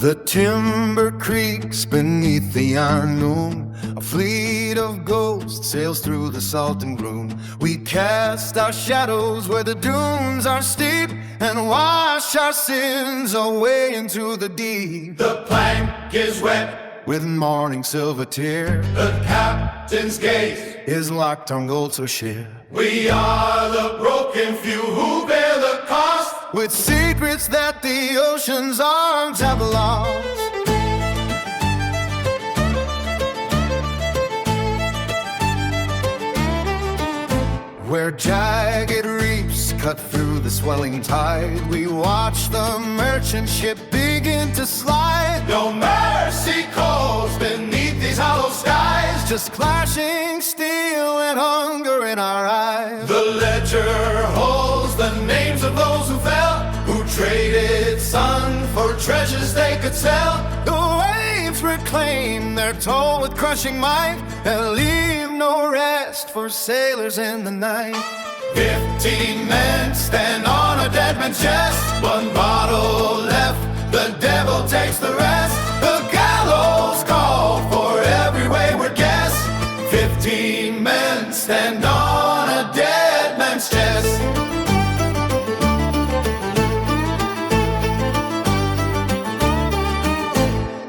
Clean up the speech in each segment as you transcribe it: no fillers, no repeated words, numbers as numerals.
The timber creaks beneath the iron loom. A fleet of ghosts sails through the salt and gloom. We cast our shadows where the dunes are steep and wash our sins away into the deep. The plank is wet with morning silver tear. The captain's gaze is locked on gold so sheer. We are the broken few who bear the cost, with secrets that the ocean's arms have lost. Where jagged reefs cut through the swelling tide, we watch the merchant ship begin to slide. No mercy calls beneath these hollow skies, just clashing steel and hunger in our eyes. The ledger holds the names of those who fell, who traded sun for treasures they could sell. The waves reclaim their toll with crushing might, and leave no rest for sailors in the night. 15 men stand on a dead man's chest. One bottle left, the devil takes the rest. The gallows call for every wayward guest. 15 men stand on a dead man's chest.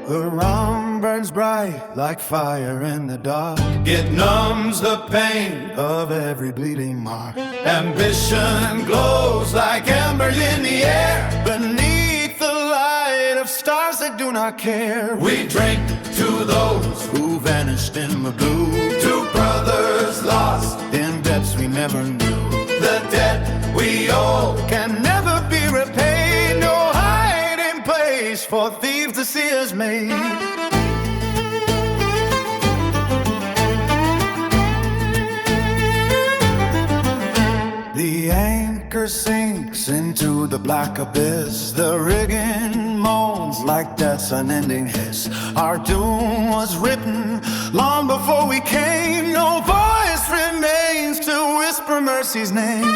The rum burns bright like fire in the dark. It numbs the pain of every bleeding mark. Ambition glows like embers in the air, beneath the light of stars that do not care. We drink to those who vanished in the blue, to brothers lost in depths we never knew. The debt we owe can never be repaid. No hiding place for thieves to see us made. The anchor sinks into the black abyss. The rigging moans like death's unending hiss. Our doom was written long before we came. No voice remains to whisper mercy's name.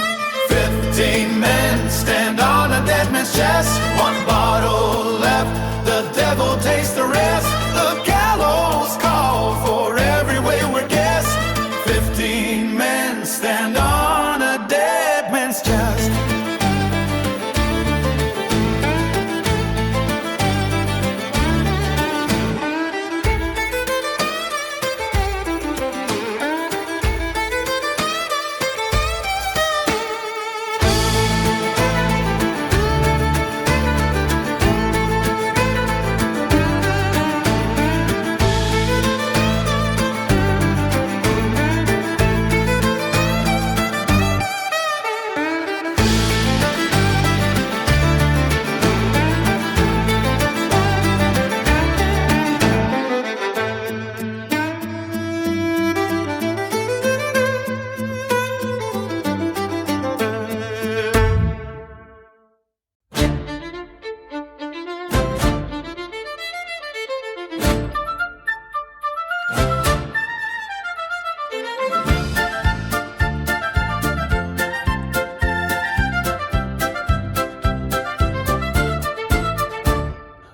15 men stand on a dead man's chest. One bottle left, the devil takes the rest. The gallows call for every wayward guest. 15 men stand on a dead man's chest.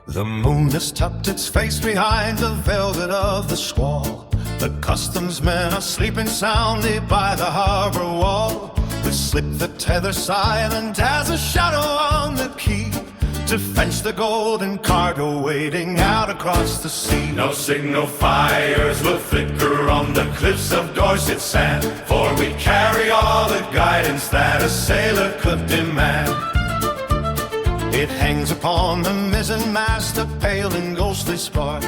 The moon has tucked its face behind the velvet of the squall. The customs men are sleeping soundly by the harbor wall. We slip the tether silent as a shadow on the quay, to fetch the golden cargo waiting out across the sea. No signal fires will flicker on the cliffs of Dorset sand, for we carry all the guidance that a sailor could demand. It hangs upon the mizzen mast, a pale and ghostly spark,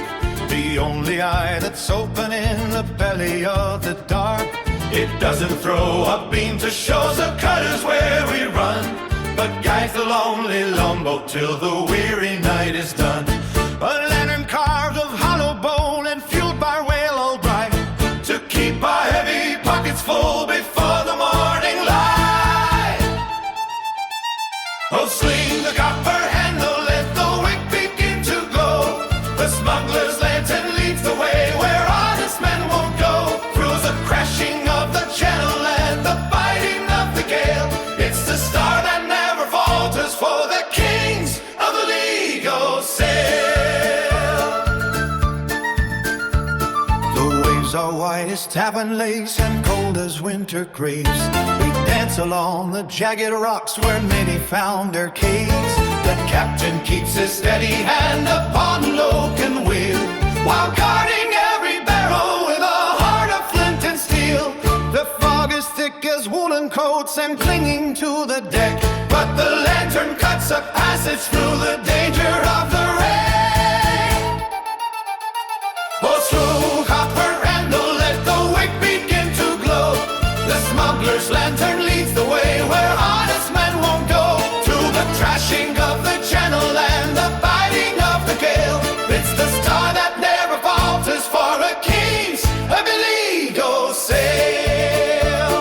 the only eye that's open in the belly of the dark. It doesn't throw a beam to show the cutters where we run, but guides the lonely longboat till the weary night is done. A lantern carved of hollow bone and fueled by whale all bright, to keep our heavy pockets full before the morning light. Oh, sling the copper handle, let the wick begin to glow. The smuggler's lantern leads the way where honest men won't go. Through the crashing of the channel and the biting of the gale, it's the star that never falters for the kings of the legal sail. as tavern lace and cold as winter grapes. We dance along the jagged rocks where many found their caves. The captain keeps his steady hand upon loke and wheel, while guarding every barrel with a heart of flint and steel. The fog is thick as woolen coats and clinging to the deck, but the lantern cuts a passage through the danger of the rain. Oh, through copper handle, let the wick begin to glow. The smuggler's lantern leads the way where honest men won't go. Through the crashing of the channel and the biting of the gale, it's the star that never falters for a king's abiligo sail.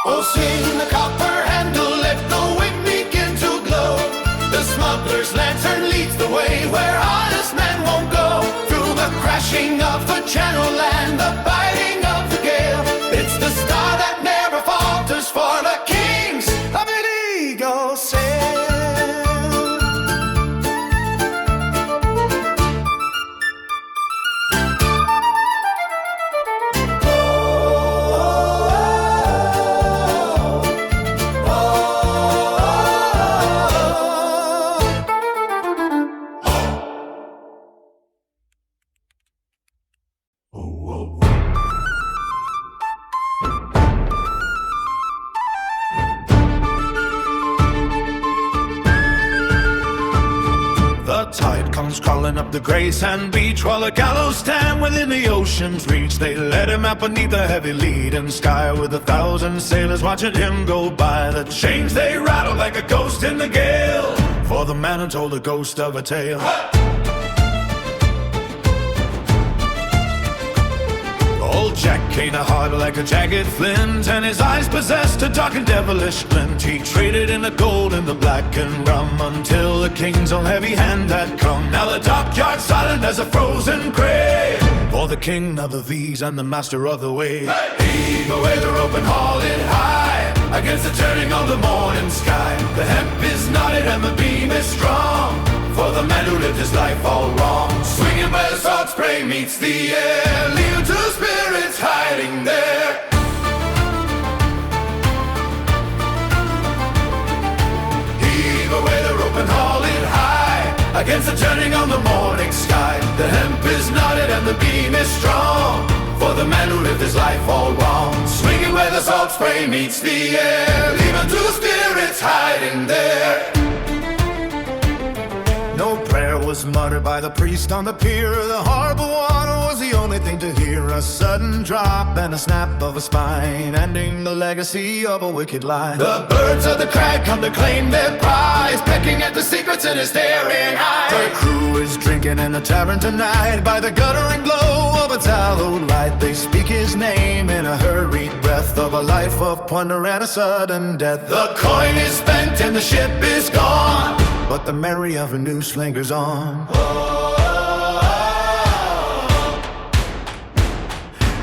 Oh, swing the copper handle, let the wick begin to glow. The smuggler's lantern leads the way where honest men won't go. Through the crashing of the channel and the biting of the gale, it's the star that never falters for the kings of illegal sail. The tide comes crawling up the gray sand beach, while the gallows stand within the ocean's reach. They let him out beneath the heavy leaden sky, with 1,000 sailors watching him go by. The chains they rattle like a ghost in the gale, for the man who told the ghost of a tale. Old Jack ain't a heart like a jagged flint, and his eyes possessed a dark and devilish glint. He traded in the gold and the black and rum, until the king's own heavy hand had come. Now the dockyard's silent as a frozen grave, for the king of the V's and the master of the wave. Heave away the rope and haul it high against the turning of the morning sky. The hemp is knotted and the beam is strong, for the man who lived his life all wrong. Swinging where the salt spray meets the air, leaving two spirits hiding there. Heave away the rope and haul it high against the turning of the morning sky. The hemp is knotted and the beam is strong, for the man who lived his life all wrong. Swinging where the salt spray meets the air, leaving two spirits hiding there. No prayer was muttered by the priest on the pier. The harbor water was the only thing to hear. A sudden drop and a snap of a spine, ending the legacy of a wicked lie. The birds of the crag come to claim their prize, pecking at the secrets in his staring eyes. The crew is drinking in the tavern tonight, by the guttering glow of a tallow light. They speak his name in a hurried breath of a life of plunder and a sudden death. The coin is spent and the ship is gone, but the memory of a noose lingers on.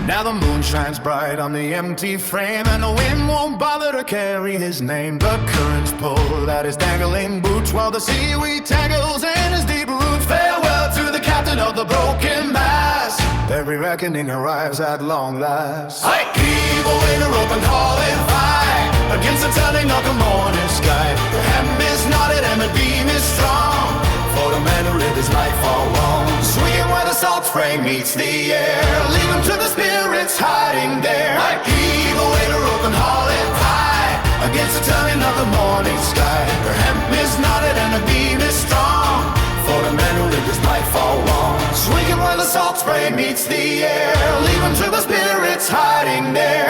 Now the moon shines bright on the empty frame, and the wind won't bother to carry his name. The currents pull at his dangling boots, while the seaweed tangles in his deep roots. Farewell to the captain of the broken mast, every reckoning arrives at long last. I heave away the rope and haul it high against the turning of the morning sky. The hem is knotted and the beam is strong, for the man who lived his life all wrong. Swinging where the salt spray meets the air, leaving to the spirits hiding there. I heave away the rope and haul it high against the turning of the morning sky. The hemp is knotted and the beam is strong, for the man who lived his life all wrong. Swinging where the salt spray meets the air, leaving to the spirits hiding there.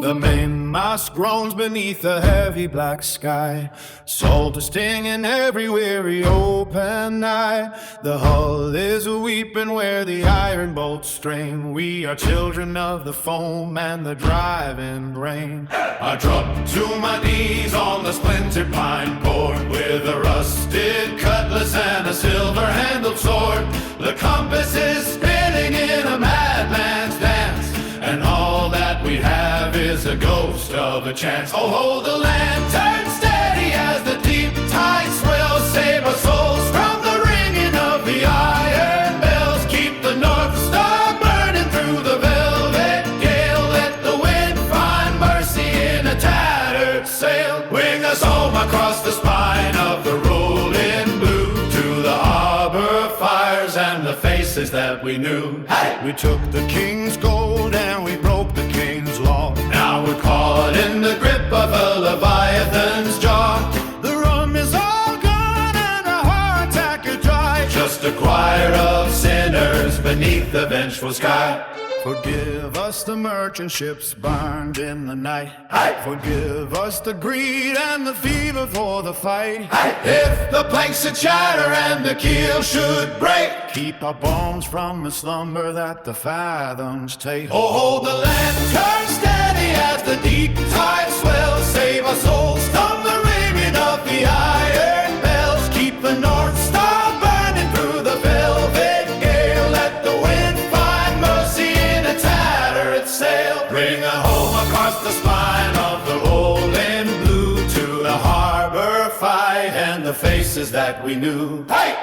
The main mast groans beneath a heavy black sky. Salt is stinging every weary open eye. The hull is weeping where the iron bolts strain. We are children of the foam and the driving rain. I drop to my knees on the splintered pine board with a rusted cutlass and a silver-handled sword. The compass is spinning in a madman's dance, and all that we have is a ghost of a chance. Oh, hold the lantern steady as the deep tide swells. Save our souls from the ringing of the iron bells. Keep the North Star burning through the velvet gale. Let the wind find mercy in a tattered sail. Wing us home across the spine of the rolling blue to the harbor fires and the faces that we knew. Hey! We took the king's gold and we broke the king's law. Now we're caught in the grip of a Leviathan's jaw. The rum is all gone and our hearts are dry. Just a choir of sinners beneath the vengeful sky. Forgive us the merchant ships burned in the night. Aye. Forgive us the greed and the fever for the fight. Aye. If the planks should shatter and the keel should break, Keep our bones from the slumber that the fathoms take. oh, hold the lantern steady as the deep tide swells. Save our souls from the ringing of the iron bells. Keep the North Star burning through the velvet gale. Let the wind find mercy in a tattered sail. Bring a home across the spine of the rolling blue to the harbor fight and the faces that we knew. Hey!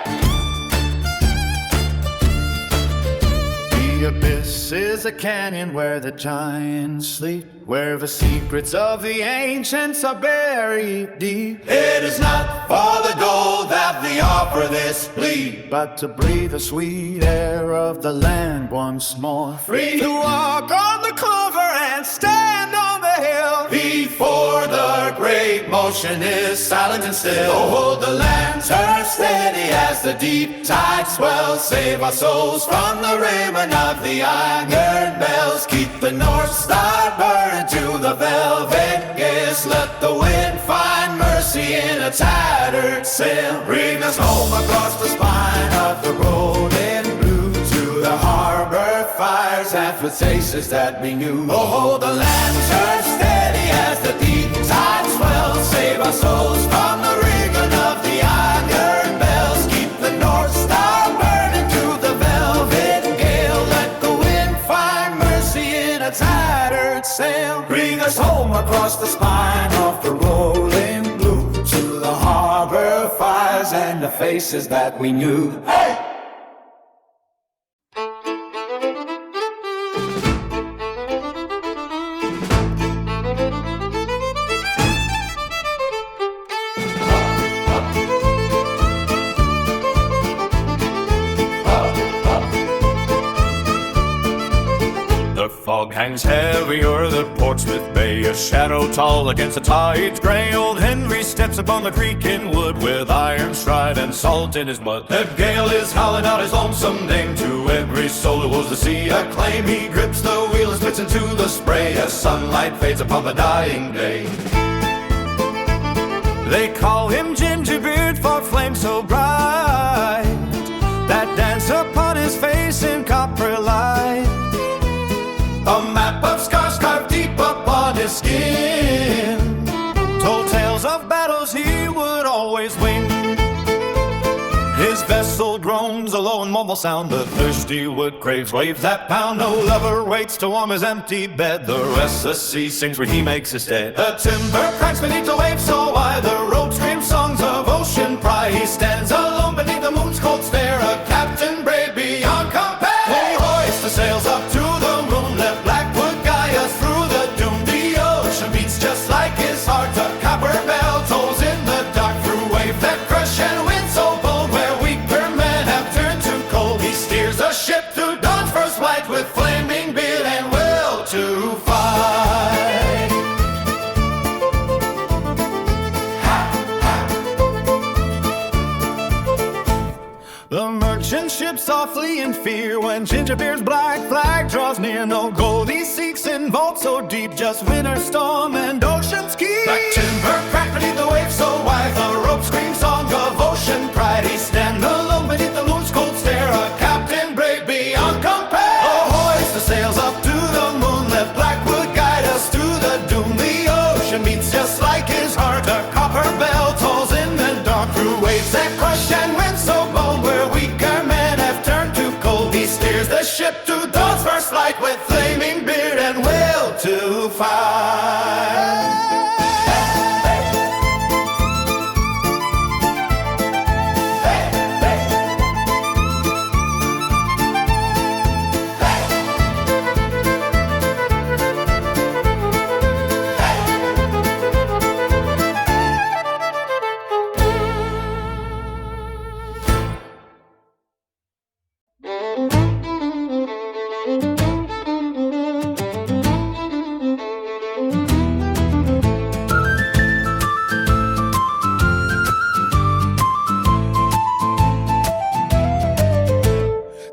The abyss is a canyon where the giants sleep, where the secrets of the ancients are buried deep. It is not for the gold that we offer this plea, But to breathe the sweet air of the land once more. free To walk on the clover and stand on the hill. before the great motion is silent and still. Oh, hold the lantern steady as the deep tide swells. Save our souls from the ringing of the iron bells. Keep the North Star burning to the velvet gales. Let the wind find mercy in a tattered sail. Bring us home across the spine of the rolling blue to the harbor fires and the faces that we knew. Oh, hold the lantern steady as the deep tide swells. Save our souls from the ringing of the iron bells. Keep the North Star burning to the velvet gale. Let the wind find mercy in a tattered sail. Bring us home across the spine of the rolling blue to the harbor fires and the faces that we knew. Hey! The fog hangs heavy o'er the Portsmouth Bay, a shadow tall against the tide's gray. Old Henry steps upon the creaking wood with iron stride and salt in his mud. The gale is howling out his lonesome name to every soul who owes the sea a claim. He grips the wheel and splits into the spray as sunlight fades upon the dying day. They call him Gingerbeard for flame so bright that dance upon his face in copper light. A map of scars carved deep upon his skin Told tales of battles he would always win. His vessel groans a low and mumble sound. The thirsty wood craves waves that pound. No lover waits to warm his empty bed. The restless sea sings where he makes his stead. The timber cracks beneath the waves so wide. The rope screams songs of ocean pride. He stands alone beneath the moon's cold stare, a captain brave beyond compare. He hoists the sails up to the moon. Let Blackwood guide us through the doom. The ocean beats just like his heart. A copper bell tolls in the dark through waves that crush and wind so bold. Where weaker men have turned to cold, he steers a ship through dawn's first light with flaming beard and will to fight. The merchant ships softly in fear when Gingerbeard's black flag draws near. No gold he seeks in vaults hold so deep, just winter storm and ocean's key. Black timber cracked beneath the waves so wide, the rope screams song of ocean pride. He stand alone beneath the moon's cold stare, a captain brave beyond compare. Oh, hoist the sails up to the moon, let Blackwood guide us to the doom. The ocean beats just like his heart, a copper bell tolls in the dark. Through waves that crush and winds so bold, where weaker men have turned to cold, he steers the ship to dawn's first light, with flaming beard and will to fight.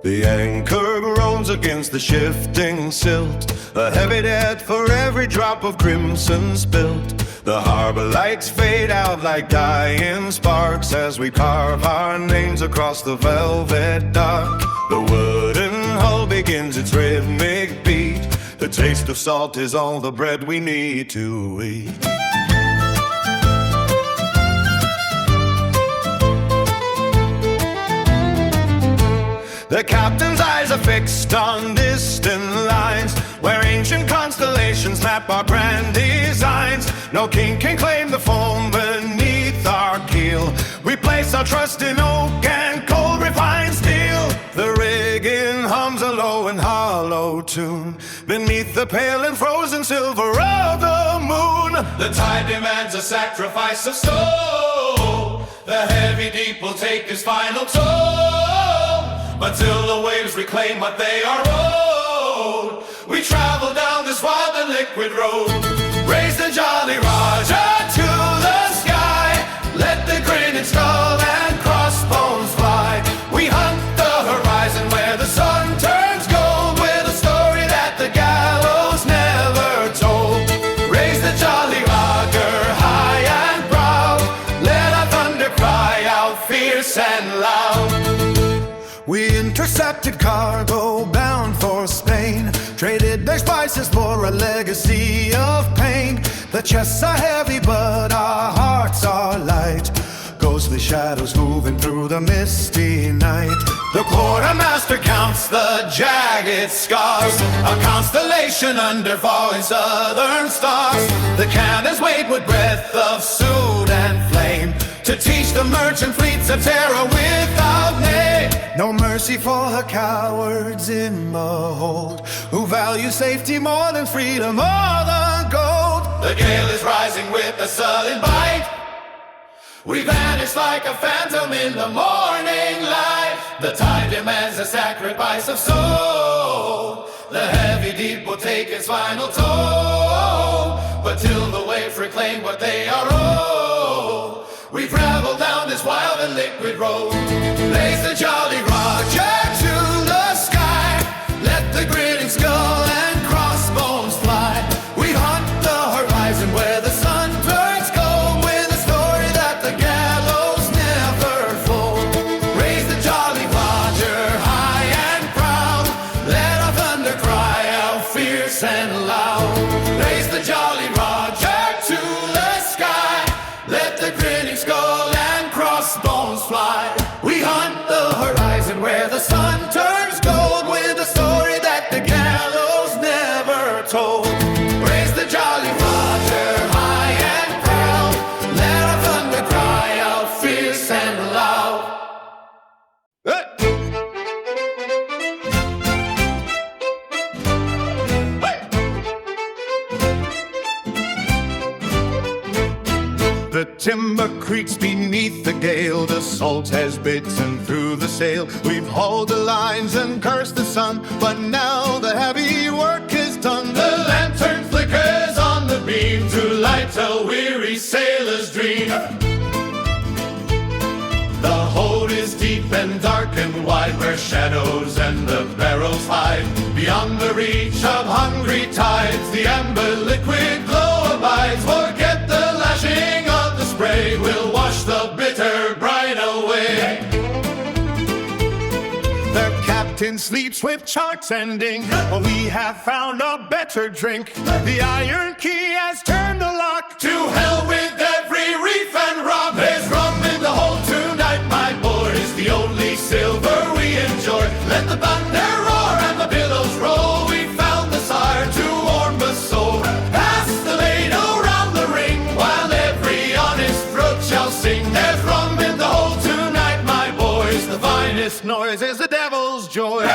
The anchor groans against the shifting silt, a heavy debt for every drop of crimson spilt. The harbor lights fade out like dying sparks as we carve our names across the velvet dark. The wooden hull begins its rhythmic beat. The taste of salt is all the bread we need to eat. The captain's eyes are fixed on distant lines, where ancient constellations map our grand designs. No king can claim the foam beneath our keel. We place our trust in oak and cold refined steel. The rigging hums a low and hollow tune beneath the pale and frozen silver of the moon. The tide demands a sacrifice of soul. The heavy deep will take its final toll, until the waves reclaim what they are owed. We travel down this wild and liquid road. Raise the Jolly Roger to the sky. Let the grinning skull and crossbones fly. We hunt the horizon where the sun turns gold, with a story that the gallows never told. Raise the Jolly Roger high and proud. Let our thunder cry out fierce and loud. We intercepted cargo bound for Spain, traded their spices for a legacy of pain. The chests are heavy but our hearts are light, ghostly shadows moving through the misty night. The quartermaster counts the jagged scars, a constellation under falling southern stars. The cannons wait with breath of soot and flame, to teach the merchant fleets of terror without name. No mercy for the cowards in the hold, who value safety more than freedom or the gold. The gale is rising with a sullen bite. We vanish like a phantom in the morning light. The tide demands a sacrifice of soul. The heavy deep will take its final toll, but till the waves reclaim what they are owed, we travel down this wild and liquid road. Raise the Jolly Roger to the sky. Let the grinning skull and crossbones fly. We hunt the horizon where the sun turns gold, with a story that the gallows never fold. Raise the Jolly Roger high and proud. Let our thunder cry out fierce and loud. Raise the Jolly Roger to the sky. Let the grinning skull and crossbones fly. We hunt the horizon where the sun turns gold, with a story that the gallows never told. Raise the Jolly Roger high and proud. Let our thunder cry out fierce and loud. The timber creaks beneath the gale, the salt has bitten through the sail. We've hauled the lines and cursed the sun, but now the heavy work is done. The lantern flickers on the beam to light a weary sailor's dream. The hold is deep and dark and wide, where shadows and the barrels hide. Beyond the reach of hungry tides, the amber liquid glow abides. Forget the lashing of the spray, we'll wash the bitter brine away. The captain sleeps with sharks ending. We have found a better drink. The iron key has turned the lock. To hell with every reef and rock. There's rum in the hold tonight, my boys, the only silver we enjoy. Let the thunder roar and the billows roll. We found the sire to warm the soul. Pass the ladle round the ring, while every honest throat shall sing. There's rum in the hold tonight, my boys, the finest Noise is the devil's joy.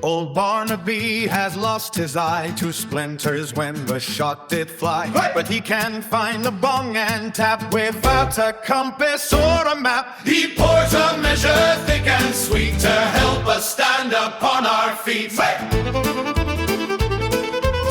Old Barnaby has lost his eye to splinters when the shot did fly. But he can find the bong and tap without a compass or a map. He pours a measure thick and sweet to help us stand upon our feet.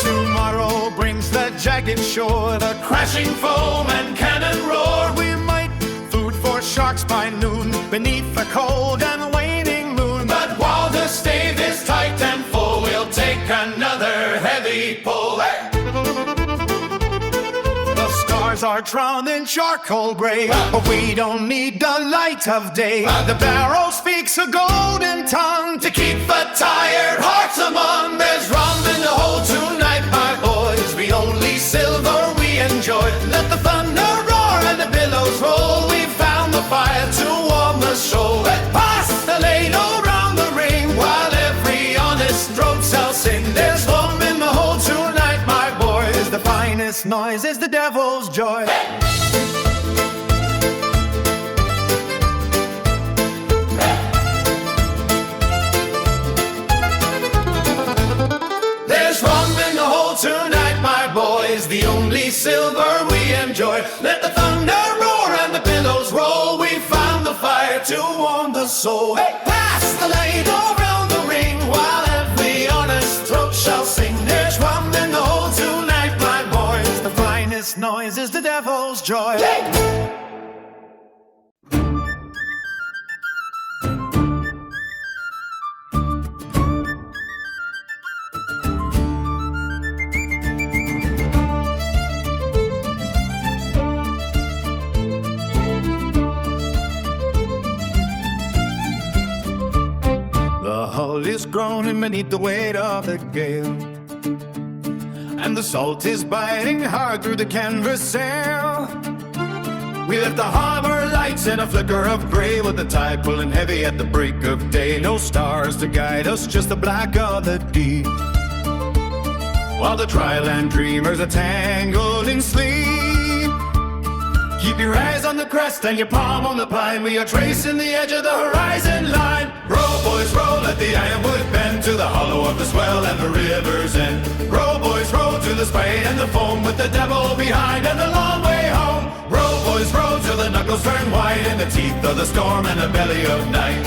Tomorrow brings the jagged shore, the Crashing foam and cannon roar. we might food for sharks by noon beneath the cold and waning moon. But while the stave is tight and full, we'll take another heavy pull. The stars are drowned in charcoal gray, but we don't need the light of day. The barrel speaks a golden tongue To keep the tired hearts among, there's rum in the hold tonight, my boys, the only silver we enjoy. Let the thunder roar and the billows roll. We found the fire to warm the soul. Pass the ladle round the ring, while every honest throat shall sing. There's rum in the hold tonight, my boys, the finest noise is the devil's joy. There's rum in the hold tonight, my boys, the only silver we enjoy. Let the thunder roar and the billows roll. We found the fire to warm the soul. Pass the ladle round the ring, while every honest throat shall sing. There's rum in the hold tonight, my boys, The finest noise is the devil's joy. The hull is groaning beneath the weight of the gale, and the salt is biting hard through the canvas sail. We left the harbor lights in a flicker of gray, with the tide pulling heavy at the break of day. No stars to guide us, just the black of the deep, while the dryland dreamers are tangled in sleep. Keep your eyes on the crest and your palm on the pine. We are tracing the edge of the horizon line. Row, boys, row, let the ironwood bend to the hollow of the swell and the river's end. Row, boys, row to the spray and the foam, with the devil behind and the long way home. Row, boys, row till the knuckles turn white in the teeth of the storm and the belly of night.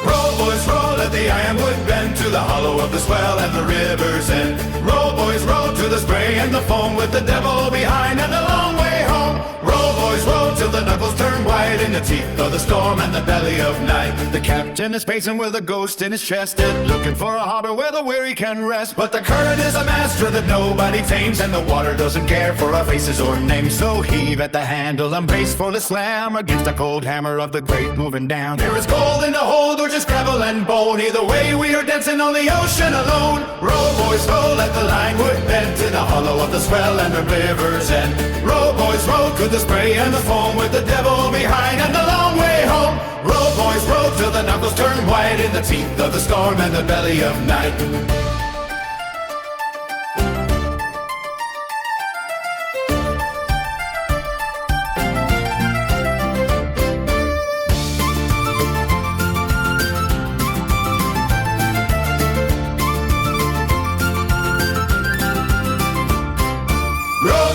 Row, boys, row, let the ironwood bend to the hollow of the swell and the river's end. Row, boys, row to the spray and the foam, with the devil behind and the long way home. Row, boys, row till the knuckles turn white in the teeth of the storm and the belly of night. The captain is pacing with a ghost in his chest, looking for a harbor where the weary can rest. But the current is a master that nobody tames, And the water doesn't care for our faces or names. So heave at the handle and brace for the slam against the cold hammer of the great moving down. there is gold in the hold or just gravel and bone. Either way we are dancing on the ocean alone. Row, boys, row, let the line wood bend to the hollow of the swell and the river's end. Row, boys, row to the spray and the foam, with the devil behind and the long way home. Row, boys, row till the knuckles turn white in the teeth of the storm and the belly of night.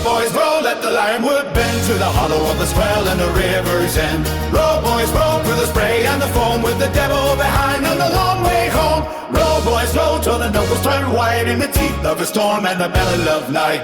Boys, row, let the ironwood bend to the hollow of the swell and the river's end. Row, boys, row through the spray and the foam, with the devil behind on the long way home. Row, boys, row till the knuckles turn white in the teeth of the storm and the belly of night.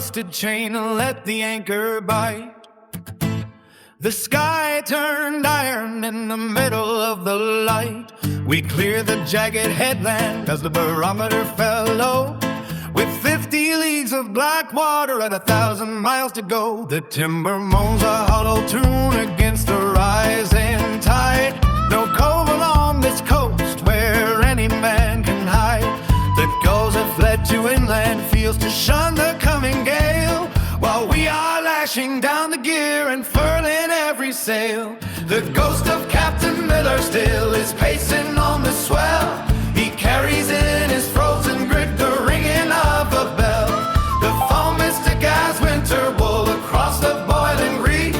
rusted chain and let the anchor bite. The sky turned iron in the middle of the light. We cleared the jagged headland as the barometer fell low. With 50 leagues of black water and 1,000 miles to go, the timber moans a hollow tune against the rising tide. No cove along this coast where any man can hide. The gulls have fled to inland fields to shun the coming gale, while we are lashing down the gear and furling every sail. The ghost of Captain Miller still is pacing on the swell. He carries in his frozen grit the ringing of a bell. The foam mystic as winter wool across the boiling reef.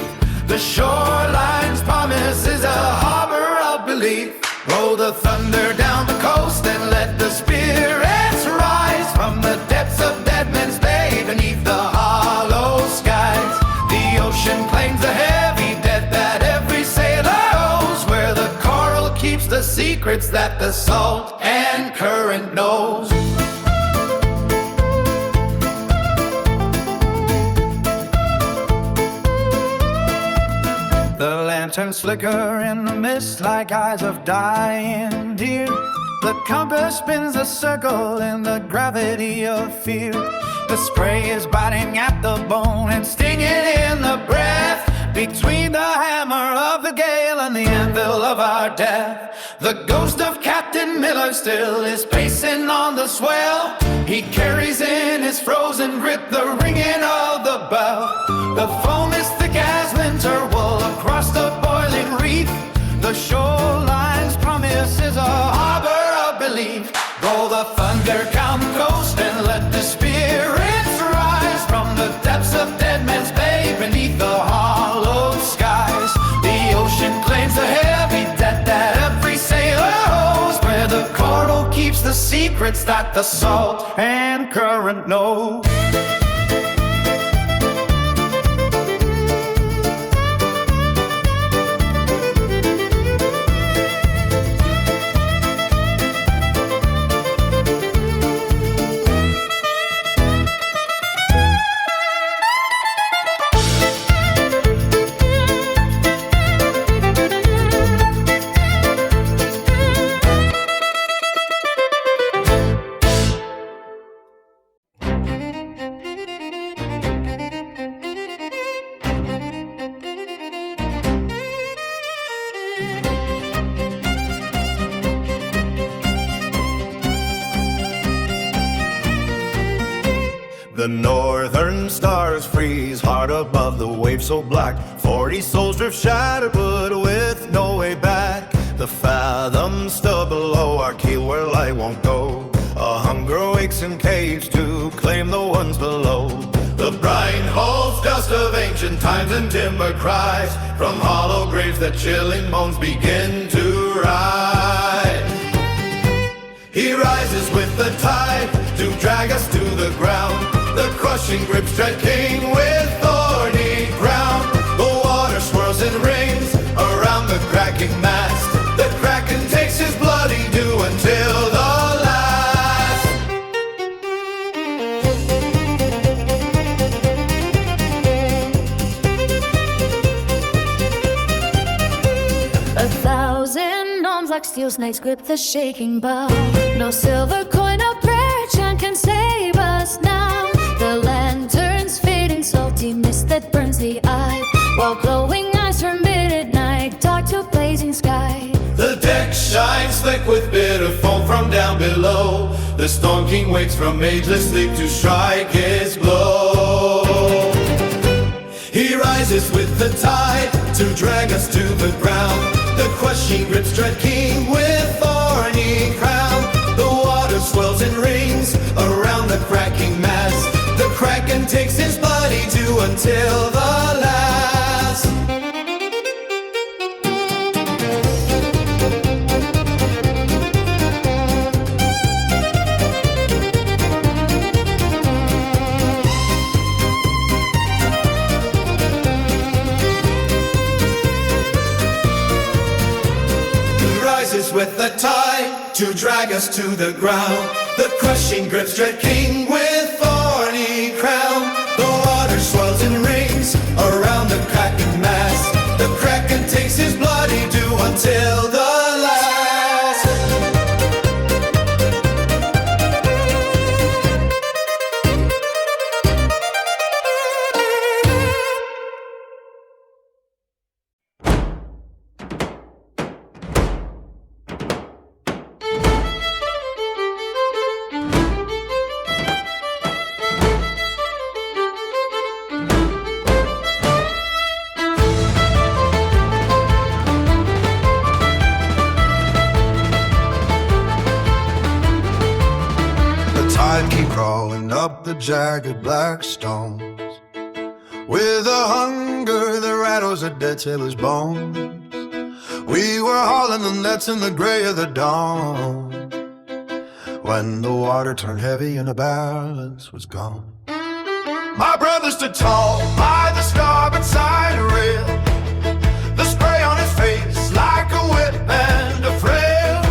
The shoreline's promise is a harbor of belief. Roll the thunder down the coast and let the spirits rise from the depths of Deadman's Bay beneath the hollow skies. The ocean claims the heavy debt that every sailor owes, where the coral keeps the secrets that the salt and current knows. The lanterns flicker in the mist like eyes of dying deer. The compass spins a circle in the gravity of fear. The spray is biting at the bone and stinging in the breath, between the hammer of the gale and the anvil of our death. The ghost of Captain Miller still is pacing on the swell. He carries in his frozen grit the ringing of the bell. The foam is thick as winter wool across the boiling reef. The shoreline's promise is a harbor of belief. Roll the thunder down the coast and let the spirits rise from the depths of Deadman's Bay beneath the hollow skies. The ocean claims the heavy debt that every sailor owes, where the coral keeps the secrets that the salt and current know. The northern stars freeze hard above the waves so black. 40 souls drift shattered but with no way back. The fathom still below our keel where light won't go. A hunger wakes in caves to claim the ones below. The brine holds dust of ancient times and timber cries. From hollow graves that chilling moans begin to rise. He rises with the tide to drag us to the ground. The crushing grips tread king with thorny ground. The water swirls and rings around the cracking mast. The kraken takes his bloody due until the last. A thousand arms like steel snakes grip the shaking bow. No silver coin or prayer chant can save us now. The lanterns fade in salty mist that burns the eye, while glowing eyes from midnight dark to blazing sky. The deck shines thick with bitter foam from down below. The Storm King waits from ageless sleep to strike his blow. He rises with the tide to drag us to the ground. The crushing grips tread king with thorny crown. The water swells and rings around the cracking mast. The kraken takes his bloody due until the last. He rises with the tide to drag us to the ground. The crushing grips tread king with thorny crown. until the last. Tide keep crawling up the jagged black stones with a hunger that rattles a dead sailor's bones. We were hauling the nets in the gray of the dawn when the water turned heavy and the balance was gone. My brother stood tall by the starboard side rail, the spray on his face like a whip and a frail.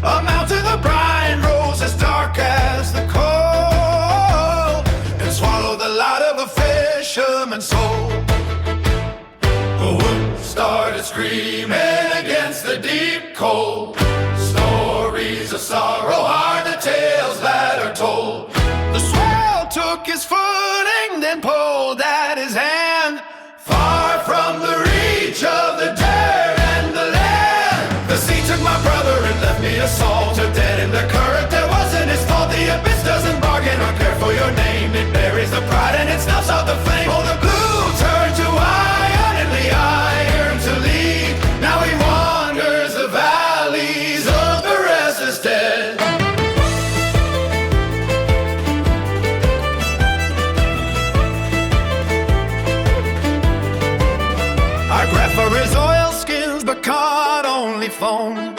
A mount to the brine rose as dark as the coal and swallowed the light of a fisherman's soul. The wood started screaming against the deep cold. Stories of sorrow are the tales that are told. The swell took his footing, then pulled at his hand, far from the reach of the dare and the land. The sea took my brother and left me a salter, dead in the current. That wasn't his fault. The abyss doesn't bargain or care for your name. It buries the pride and it snuffs out the flame. Oh, the blue turned to iron and the iron to lead. Now he wanders the valleys of the restless dead. I grabbed for his oil skins but caught only foam.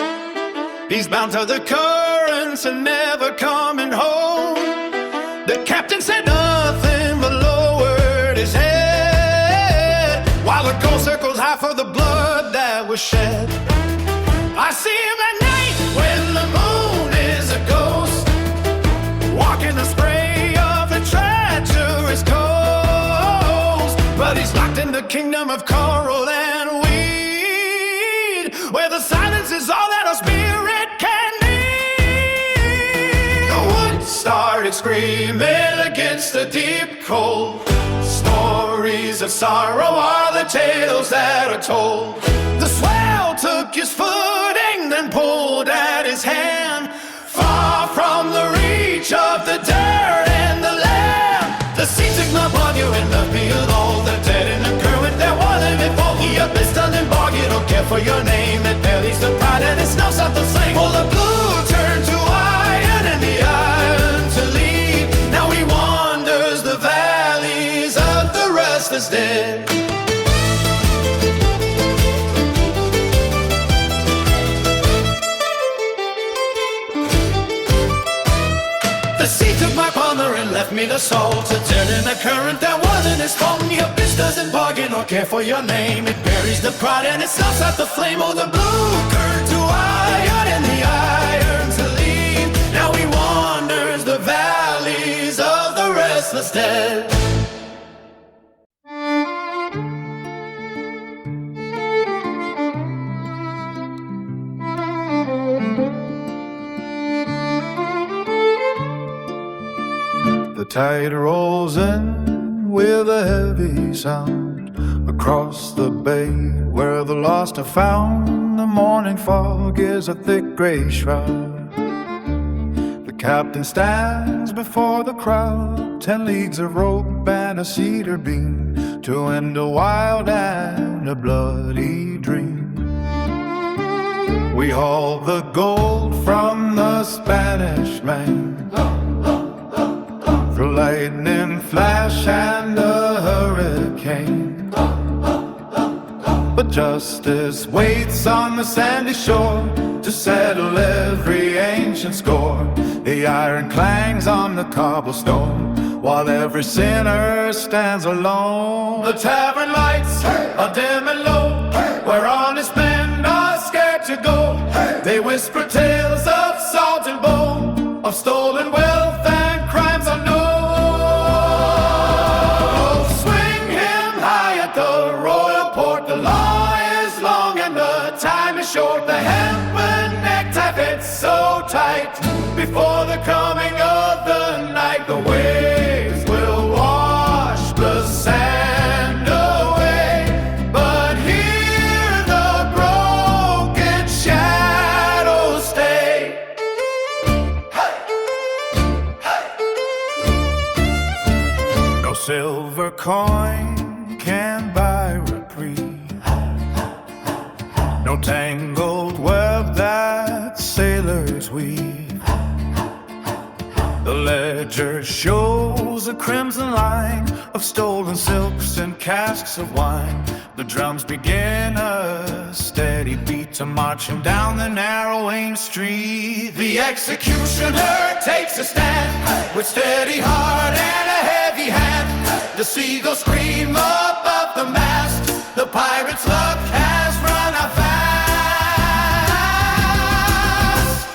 He's bound to the currents and never coming home. The captain said nothing but lowered his head while the gold circles high for the blood that was shed. I see him at night when the moon is a ghost, walking the spray of the treacherous coast. But he's locked in the kingdom of coral and weed, where the silence is all that a spirit can need. The wood started screaming against the deep cold. Stories of sorrow are the tales that are told. The swell took his footing, then pulled at his hand, far from the reach of the dare and the land. The sea took my body and left me alone, the dead in the current that wasn't before. The abyss doesn't bargain or care for your name. It bellies the pride and it snuffs out the flame. Oh, the blue turned to iron and the iron to lead. Now he wanders the valleys of the restless dead. The sea took my palmer and left me the soul to turn in a current that wasn't his fault. The abyss doesn't bargain or care for your name. It buries the pride and it snuffs out the flame. Oh, the blue turned to iron and the iron to lead. Now he wanders the valleys of the restless dead. The tide rolls in with a heavy sound across the bay where the lost are found. The morning fog is a thick gray shroud. The captain stands before the crowd, 10 leagues of rope and a cedar beam to end a wild and a bloody dream. We haul the gold from the Spanish main through lightning flash and a hurricane. But justice waits on the sandy shore to settle every ancient score. The iron clangs on the cobblestone while every sinner stands alone. The tavern lights are dim and low, where honest men are scared to go. They whisper tales of salt and bone, of stolen wealth and crimes unknown. The royal port, the law is long and the time is shore. The hempen necktie fits so tight. Before the coming of the night, the waves will wash the sand away. But here the broken shadows stay. No silver coin can buy reprieve. No tangled web that sailors weave. The ledger shows a crimson line of stolen silks and casks of wine. The drums begin a steady beat to march him down the narrowing street. The executioner takes a stand with steady heart and a heavy hand. The seagulls scream above the mast. The pirate's luck has run out fast.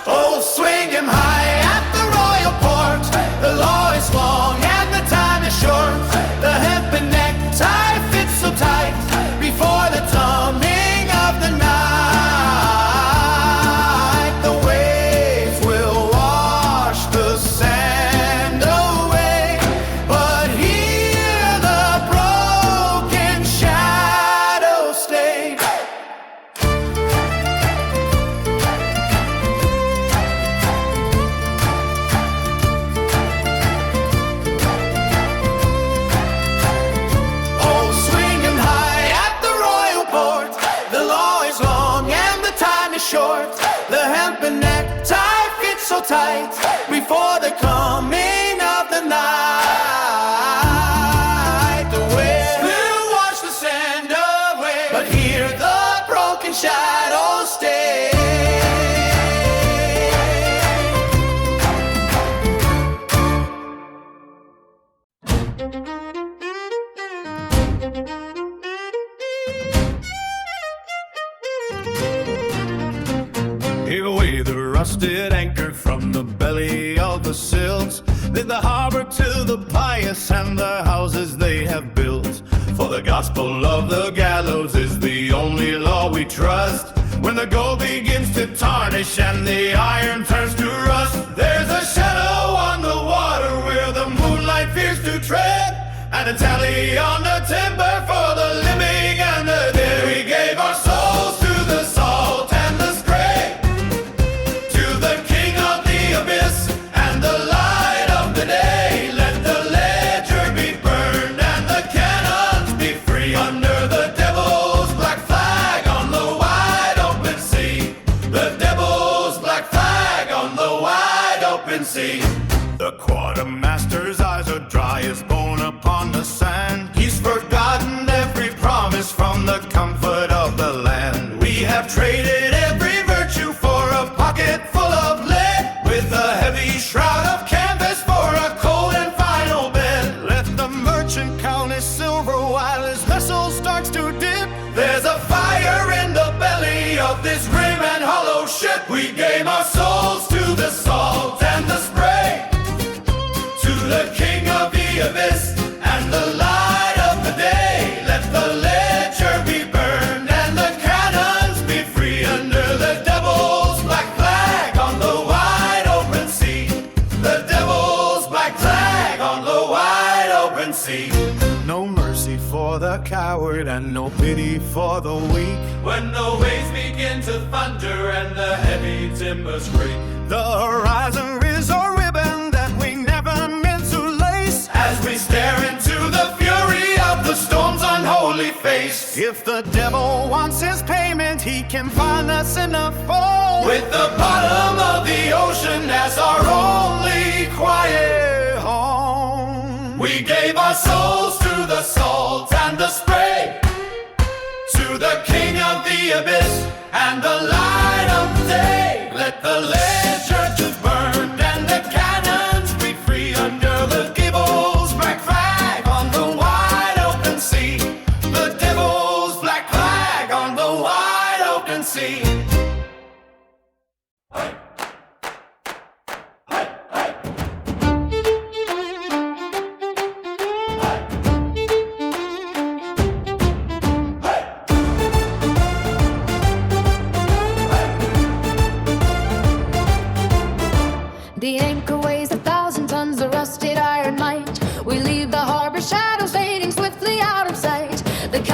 Oh, swing him high at the royal port. The law is long and the time is short. The hempen necktie fits so tight. Before the coming of the night, the waves will wash the sand away. But here the broken shadows stay. Oh, swing him high at the royal port. The law is long and the time is short. The hempen necktie fits so tight. Before the coming of the night, the waves will wash the sand away. But here the broken shadows stay. Heave away the rusted anchor from the belly of the silt. Lead the harbor to the pious and the houses they have built. For the gospel of the gallows is the only law we trust. When the gold begins to tarnish and the iron turns to rust, there's a shadow on the water where the moonlight fears to tread, and a tally on the timber for the living and the dead. We gave our souls to the salt and the spray, to the king of the abyss and the light of the day. Let the ledger be burned and the cannons be free under the devil's black flag on the wide open sea. The devil's black flag on the wide open sea. The quartermaster's eyes are dry as bone upon the sand. He's forgotten every promise from the comfort of the land. We have traded every virtue for a pocket full of lead, with a heavy shroud of canvas for a cold and final bed. Let the merchant count his silver while his vessel starts to dip. There's a fire in the belly of this grim and hollow ship. We gave our souls to the salt and the spray, to the king of the abyss and the light of the day. Let the ledger be burned and the cannons be free under the devil's black flag on the wide open sea. The devil's black flag on the wide open sea. No mercy for the coward and no pity for the weak. When the waves begin to thunder and the heavy timbers creak, The horizon is a ribbon that we never meant to lace, as we stare into the fury of the storm's unholy face. if the devil wants his payment, he can find us in the fold, With the bottom of the ocean as our only quiet home. we gave our souls to the salt and the spray, to the king of the abyss and the light of the day. Let the ledger be burned and the cannons be free under the devil's black flag on the wide open sea. The devil's black flag on the wide open sea.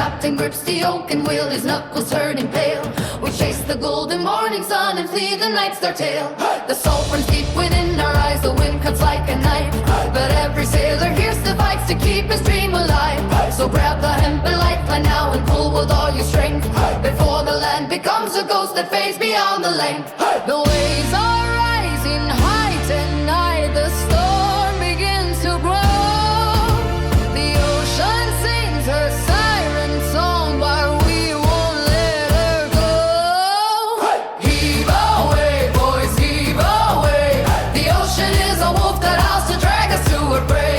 captain grips the oaken wheel, his knuckles turning pale. We chase the golden morning sun and flee the night's their tail. The soul burns deep within our eyes, the wind cuts like a knife. But every sailor here still fights to keep his dream alive. So grab the hempen lifeline now and pull with all your strength, before the land becomes a ghost that fades beyond the length. The waves are rising high tonight, the storm begins to grow. The ocean sings her siren song, but we won't let her go. Heave away, boys, heave away. The ocean is a wolf that howls to drag us to her prey.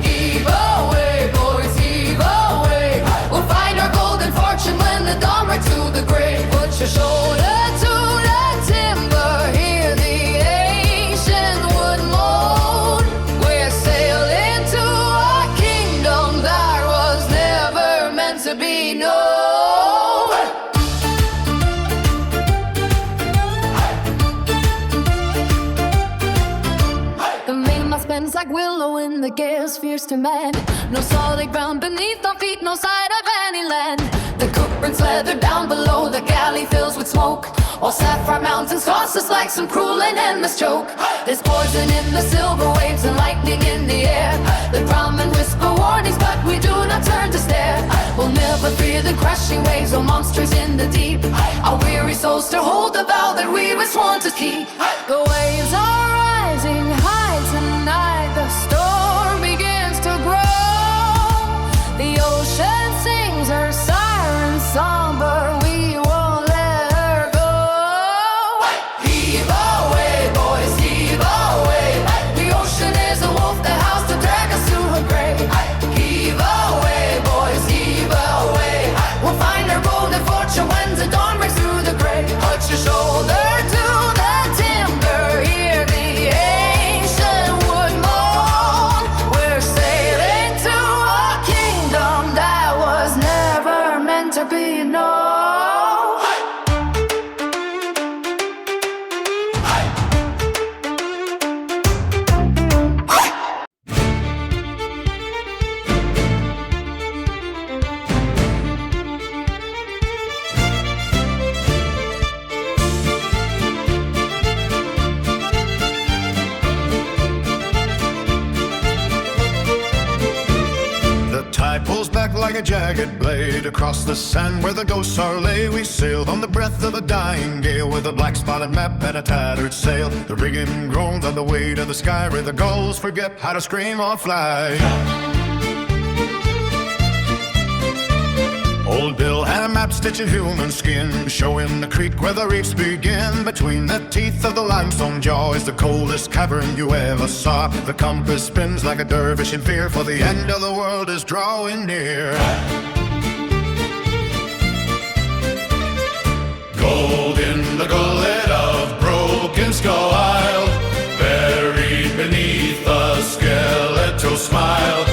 Heave away, boys, heave away. We'll find our golden fortune when the dawn breaks to the grave. Put your shoulder to the timber, hear the ancient wood moan. We're sailing to a kingdom that was never meant to be known. The mainmast bends like willow in the gale's fierce demand. No solid ground beneath our feet, no sight of any land. The cook burns leather down below, the galley fills with smoke, while sapphire mountains toss us like some cruel and endless joke. There's poison in the silver waves and lightning in the air. The drum and whisper warnings, but we do not turn to stare. We'll never fear the crashing waves or monsters in the deep. Our weary souls still hold the vow that we were sworn to keep. The waves are rising high tonight, the storm begins to grow. The ocean sings her siren song, but we won't let her go. Heave away, boys, heave away. The ocean is a wolf that howls to drag us to her grave. Heave away, boys, heave away. We'll find our golden fortune when the dawn breaks through the grave. Put your shoulder to the timber, hear the ancient wood moan. We're sailing to a kingdom that was never meant to be known. The tide pulls back like a jagged blade across the sand where the ghosts are lay. We sailed on the breath of a dying gale with a black spotted map and a tattered sail. The rigging groans on the weight of the sky where the gulls forget how to scream or fly. Old Bill had a map stitched in human skin, showing the creek where the reefs begin. Between the teeth of the limestone jaw is the coldest cavern you ever saw. The compass spins like a dervish in fear, for the end of the world is drawing near. Gold in the gullet of Broken Skull Isle, buried beneath a skeletal smile.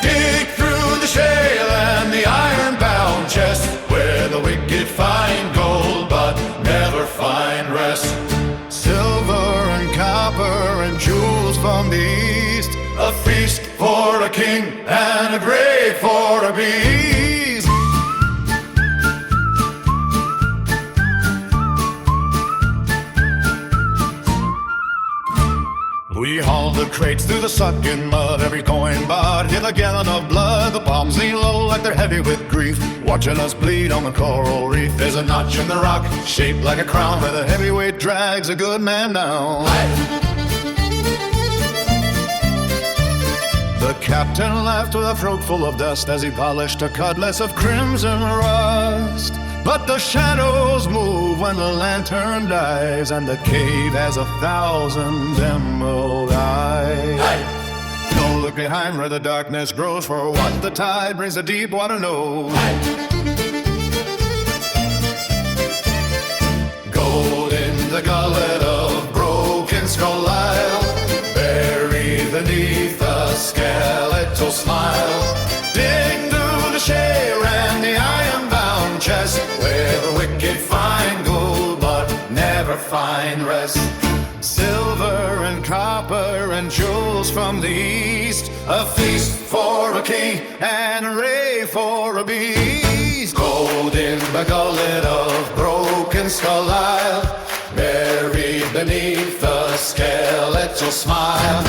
Dig through the shale and the iron-bound chest, where the wicked find gold but never find rest. Silver and copper and jewels from the east, A feast for a king and a grave for a beast. we hauled the crates through the sucking mud, every coin bought hit a gallon of blood. The palms lean low like they're heavy with grief, watching us bleed on the coral reef. There's a notch in the rock, shaped like a crown, where the heavyweight drags a good man down. The captain laughed with a throat full of dust as he polished a cutlass of crimson rust. But the shadows move when the lantern dies, and the cave has 1,000 emerald eyes. Don't look behind where the darkness grows, for what the tide brings the deep water knows. Gold in the gullet of Broken Skull Isle, buried beneath a skeletal smile. Dig through the shale and the iron-bound chest, where the wicked find gold but never find rest. Silver and copper and jewels from the east, A feast for a king and a ray for a beast. Hold in the gullet of broken Skull Isle, buried beneath the skeletal smile.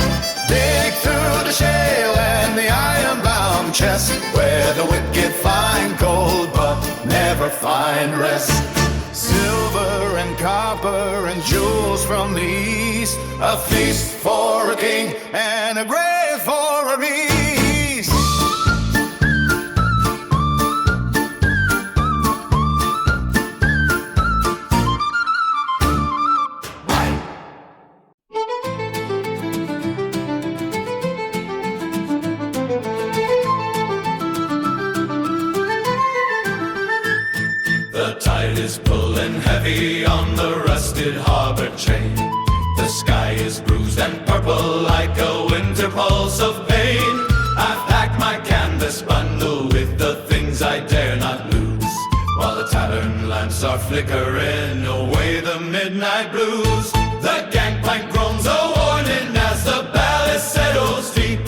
Dig through the shale and the iron-bound chest, where the wicked find gold but never find rest. Silver and copper and jewels from the east, a feast for a king and a grave for a beast. The tide is pulling heavy on the rusted harbor chain. The sky is bruised and purple like a winter pulse of pain. I've packed my canvas bundle with the things I dare not lose, while the tavern lamps are flickering away the midnight blues. The gangplank groans a warning as the ballast settles deep,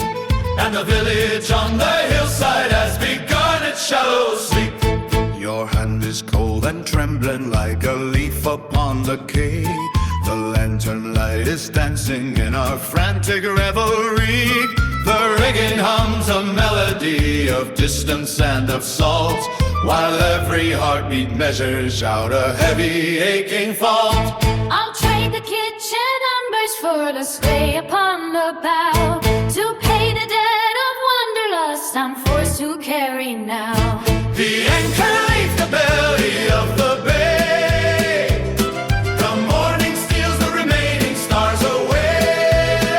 and the village on the hillside has begun its shallow sleep. Your hand is cold and trembling like a leaf upon the quay. The lantern light is dancing in our frantic revelry. The rigging hums a melody of distance and of salt, while every heartbeat measures out a heavy aching fault. I'll trade the kitchen embers for the stay upon the bow, to pay the debt of wanderlust I'm forced to carry now. The anchor leaves the belly of the bay. The morning steals the remaining stars away.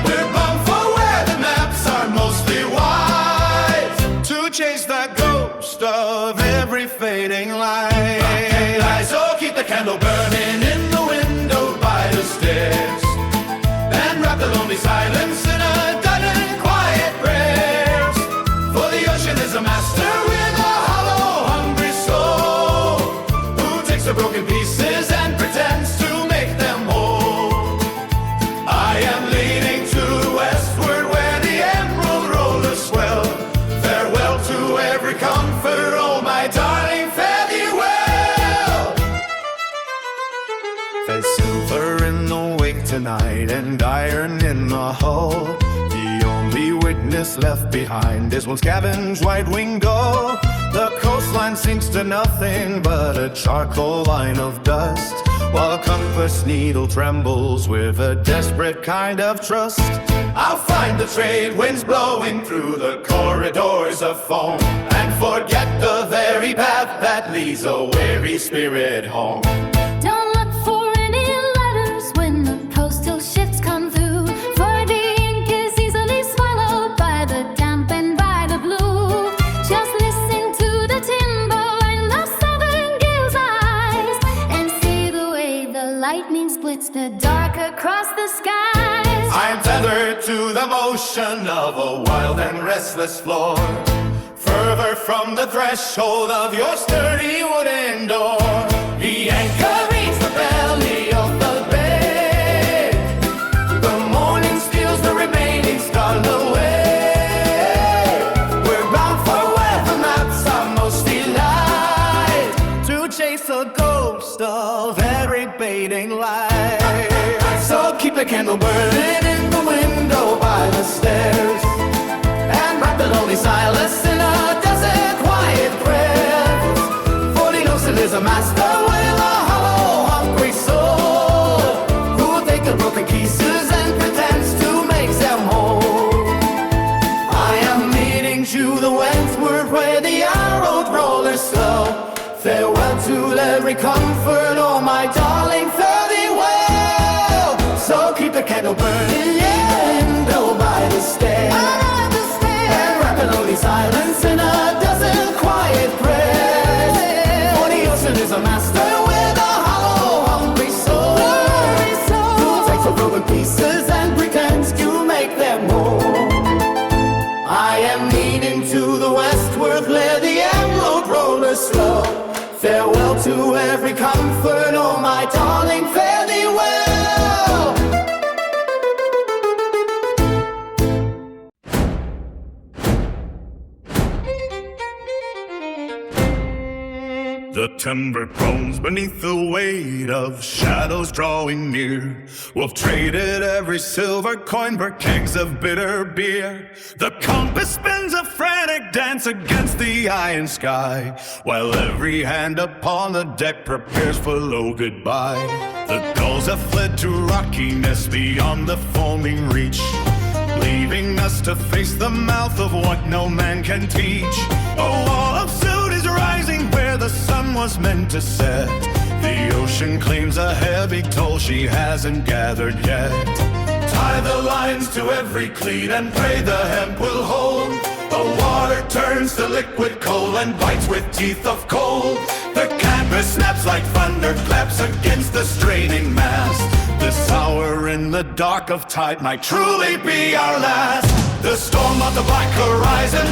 We're bound for where the maps are mostly wide, To chase the ghost of every fading light. so keep the candle burning in the window by the stairs, and wrap the lonely silence in a dozen quiet prayers. For the ocean is a master with a hollow, hungry soul, who takes the broken pieces and pretends to make them whole. I am leaning to the westward where the emerald rollers swell. Farewell to every comfort, oh my darling, fare thee well. There's silver in the wake tonight and iron in the hull. The only witness left behind is one's cabin's white-winged gull. The coastline sinks to nothing but a charcoal line of dust, while a compass needle trembles with a desperate kind of trust. I'll find the trade winds blowing through the corridors of foam, and forget the very path that leads a weary spirit home. Don't look for any letters when the postal ships come through, for the ink is easily swallowed by the damp and by the blue. Just listen to the timber and the southern gale's eyes, and see the way the lightning splits the dark across the skies. I am tethered to the motion of a wild and restless floor, further from the threshold of your sturdy wooden door. The anchor reads the belly of the bay. The morning steals the remaining scarlet away. We're bound for where the maps are mostly light, To chase a ghost of every fading light. so keep the candle burning in the window by the stairs, and wrap the lonely silence in a dozen quiet prayers. For the ocean is a master with a hollow, hungry soul, who will take the broken pieces and pretends to make them whole. I am leading to the westward where the arrowed rollers slow. Farewell to every comfort, oh my darling, fare thee well. So keep the candle burning in the window by the stairs, and wrap the lonely silence in a dozen quiet prayers. For the ocean is a master with a hollow, hungry soul, who takes the broken pieces and pretends to make them whole. I am leaning to the westward where the emerald rollers slow. Farewell to every comfort, oh my darling, fare thee well. The timber groans beneath the weight of shadows drawing near. We've traded every silver coin for kegs of bitter beer. The compass spins a frantic dance against the iron sky, while every hand upon the deck prepares for low goodbye. The gulls have fled to rockiness beyond the foaming reach, leaving us to face the mouth of what no man can teach. A wall of soot is rising where the sun was meant to set. The ocean claims a heavy toll she hasn't gathered yet. Tie the lines to every cleat and pray the hemp will hold. The water turns to liquid coal and bites with teeth of cold. The canvas snaps like thunder claps against the straining mast. This hour in the dark of tide might truly be our last. The storm of the black horizon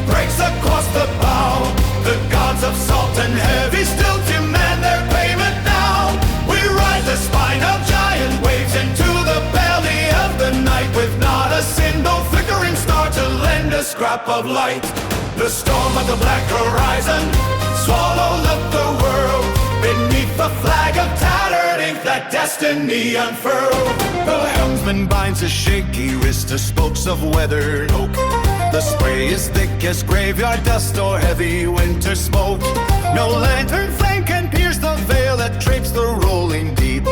breaks across the bow. The gods of salt and heavy still demand their payment now. We ride the spine of giant waves into the belly of the night, with not a single flickering star to lend a scrap of light. The storm of the black horizon swallows up the world beneath the flag of tattered ink that destiny unfurled. The helmsman binds his shaky wrist to spokes of weathered oak. The spray is thick as graveyard dust or heavy winter smoke. No lantern flame can pierce the veil that drapes the rolling deep,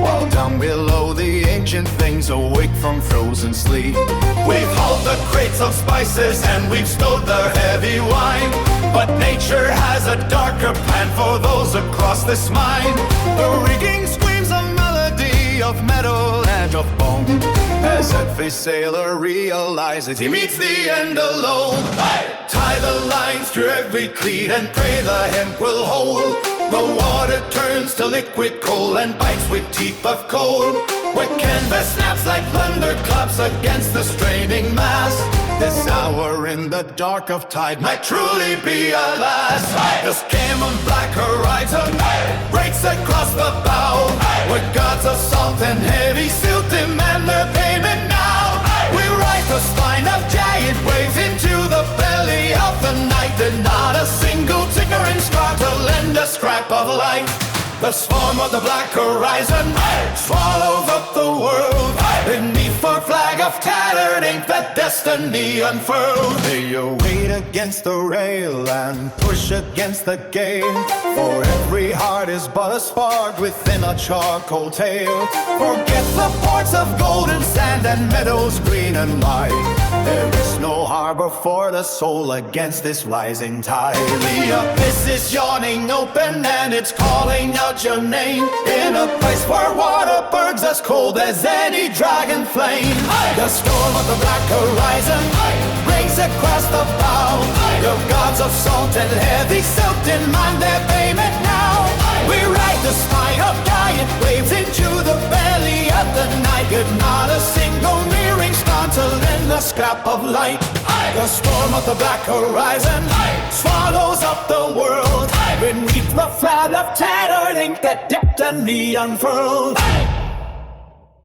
while down below the ancient things awake from frozen sleep. We've hauled the crates of spices and we've stowed the heavy wine, but nature has a darker plan for those across this mine. The rigging screams a melody of metal and of bone, as every sailor realizes he meets the end alone. Tie the lines to every cleat and pray the hemp will hold. The water turns to liquid coal and bites with teeth of cold, where canvas snaps like thunder claps against the straining mast. This hour in the dark of tide might truly be our last. The skim of black horizon breaks across the bow, where gods of salt and heavy still demand their payment now. We ride the spine of giant waves into the belly of the night, and not a single tickering star to lend a scrap of light. The swarm of the black horizon swallows up the world beneath our flag of tattered ink that destiny unfurled. They wait against the rail and push against the gale, for every heart is but a spark within a charcoal tale. Forget the ports of golden sand and meadows green and wide. There is no harbor for the soul against this rising tide. The abyss is yawning open and it's calling out your name, in a place where water burns as cold as any dragon flame. The storm of the black horizon rings across the bow. The gods of salt and heavy silt demand their payment now. We ride the spine of giant waves into the belly of the night, with not a single nearing star to lend a scrap of light. The storm of the black horizon swallows up the world beneath the flag of tattered ink that destiny unfurled.